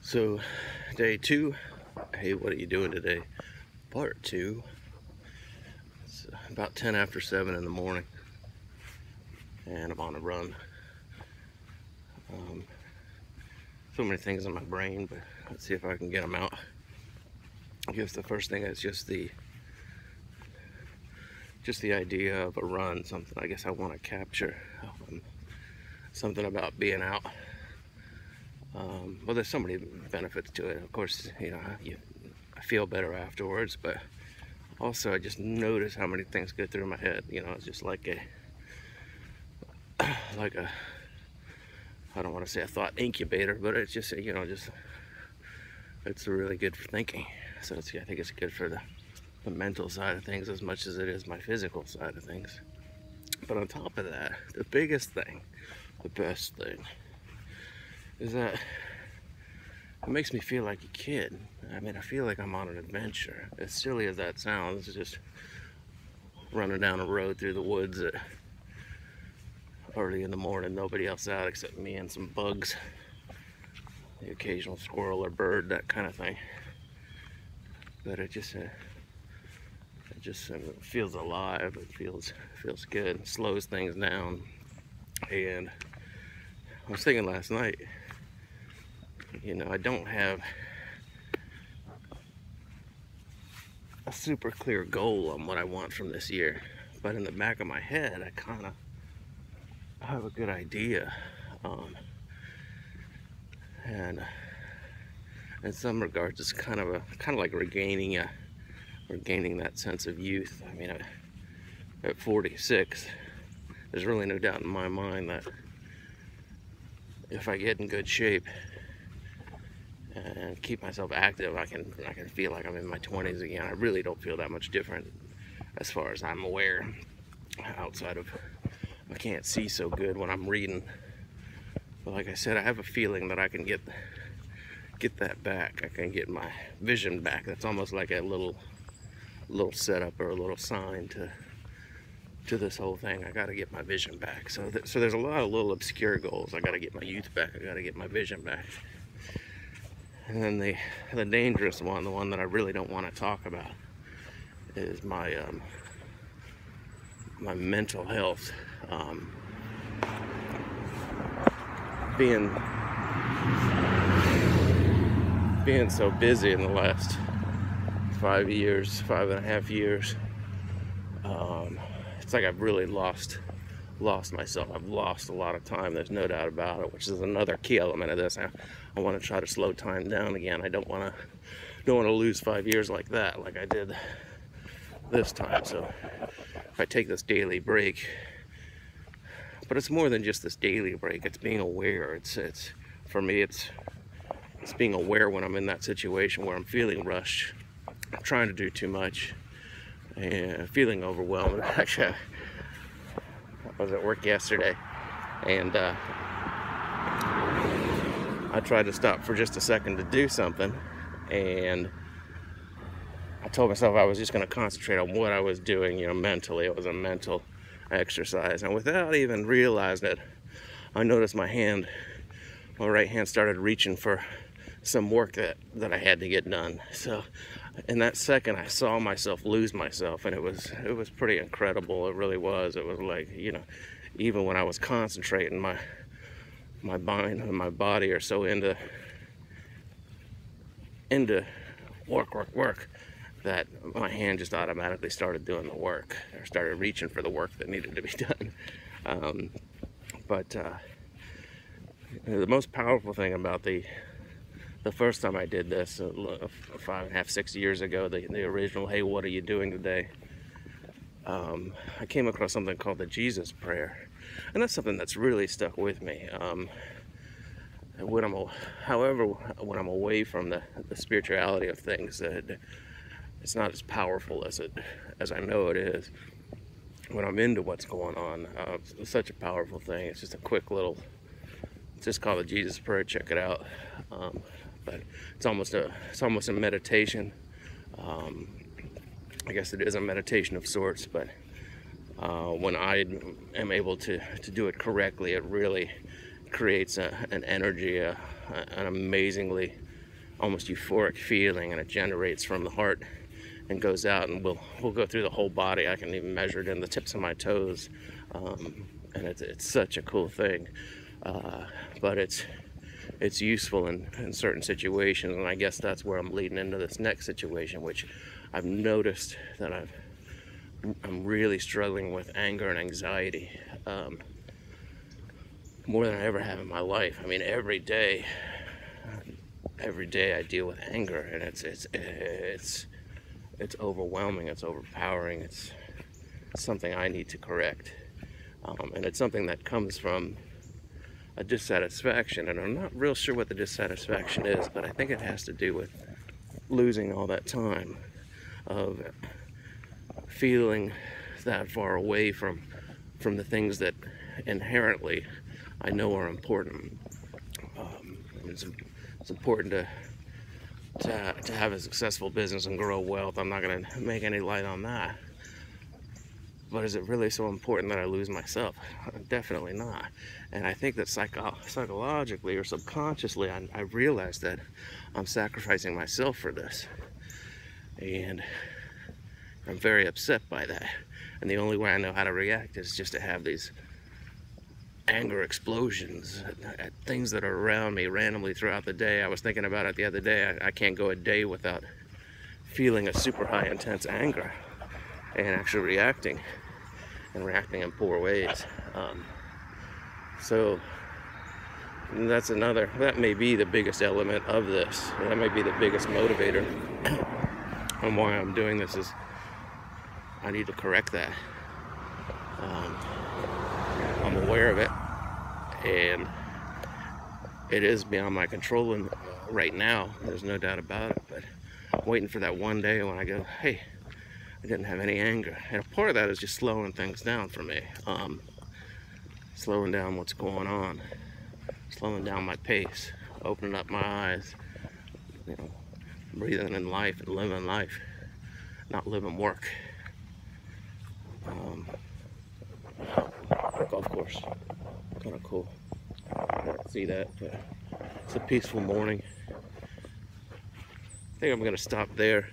So, day 2, hey, what are you doing today? Part 2. It's about 10 after 7 in the morning, and I'm on a run. So many things in my brain, but let's see if I can get them out. I guess the first thing is just the idea of a run, something I guess I want to capture, something about being out. Well, there's so many benefits to it. Of course, I feel better afterwards, but also I just notice how many things go through my head. It's just like a I don't want to say a thought incubator, but it's just it's really good for thinking. So I think it's good for the mental side of things as much as it is my physical side of things. But on top of that, the biggest thing, the best thing, is that it makes me feel like a kid. I mean, I feel like I'm on an adventure. As silly as that sounds, it's just running down a road through the woods at early in the morning, nobody else out except me and some bugs, the occasional squirrel or bird, that kind of thing. But it just feels alive. It feels good. It slows things down. And I was thinking last night, I don't have a super clear goal on what I want from this year, but in the back of my head, I have a good idea. And in some regards, it's kind of like regaining that sense of youth. I mean, at 46, there's really no doubt in my mind that if I get in good shape and keep myself active, I can feel like I'm in my 20s again. I really don't feel that much different as far as I'm aware, outside of I can't see so good when I'm reading. But like I said, I have a feeling that I can get that back. I can get my vision back. That's almost like a little setup or a little sign to this whole thing. I got to get my vision back. So there's a lot of little obscure goals. I got to get my youth back. I got to get my vision back. And then the dangerous one, the one that I really don't want to talk about, is my mental health. Being so busy in the last 5.5 years, it's like I've really lost myself. I've lost a lot of time. There's no doubt about it, which is another key element of this. I want to try to slow time down again. I don't want to lose 5 years like that, like I did this time. So if I take this daily break, but it's more than just this daily break. It's being aware. It's for me, it's being aware when I'm in that situation where I'm feeling rushed, I'm trying to do too much, and feeling overwhelmed. Actually, I was at work yesterday, and I tried to stop for just a second to do something, and I told myself I was just going to concentrate on what I was doing, mentally. It was a mental exercise, and without even realizing it, I noticed my right hand started reaching for some work that I had to get done. So in that second, I saw myself lose myself, and it was pretty incredible. It really was. It was like, even when I was concentrating, my mind and my body are so into work that my hand just automatically started doing the work, or started reaching for the work that needed to be done. But the most powerful thing about the first time I did this, 5.5, 6 years ago, the original, hey, what are you doing today? I came across something called the Jesus Prayer, and that's something that's really stuck with me. When I'm away from the spirituality of things, it's not as powerful as I know it is. When I'm into what's going on, it's such a powerful thing. It's just a quick little, it's just called the Jesus Prayer. Check it out. But it's almost a meditation. I guess it is a meditation of sorts, but when I am able to do it correctly, it really creates an energy, an amazingly almost euphoric feeling, and it generates from the heart and goes out, and we'll go through the whole body. I can even measure it in the tips of my toes, and it's such a cool thing. But it's useful in certain situations, and I guess that's where I'm leading into this next situation, which I've noticed that I'm really struggling with anger and anxiety, more than I ever have in my life. I mean, every day I deal with anger, and it's overwhelming, it's overpowering, it's something I need to correct, and it's something that comes from a dissatisfaction, and I'm not real sure what the dissatisfaction is, but I think it has to do with losing all that time of feeling that far away from the things that inherently I know are important. It's important to have a successful business and grow wealth. I'm not going to make any light on that. But is it really so important that I lose myself? Definitely not. And I think that psychologically or subconsciously, I realize that I'm sacrificing myself for this. And I'm very upset by that. And the only way I know how to react is just to have these anger explosions at things that are around me randomly throughout the day. I was thinking about it the other day. I can't go a day without feeling a super high intense anger and actually reacting in poor ways. So that may be the biggest element of this. That may be the biggest motivator and why I'm doing this, is I need to correct that. I'm aware of it, and it is beyond my control right now. There's no doubt about it, but I'm waiting for that one day when I go, hey, I didn't have any anger. And a part of that is just slowing things down for me. Slowing down what's going on, slowing down my pace, opening up my eyes, breathing in life and living life, not living work. Golf course, kind of cool. I don't see that, but it's a peaceful morning. I think I'm gonna stop there.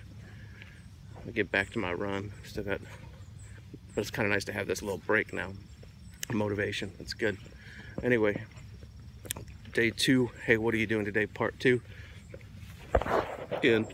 I'll get back to my run. But it's kind of nice to have this little break now. Motivation, it's good. Anyway, day 2. Hey, what are you doing today? Part 2. And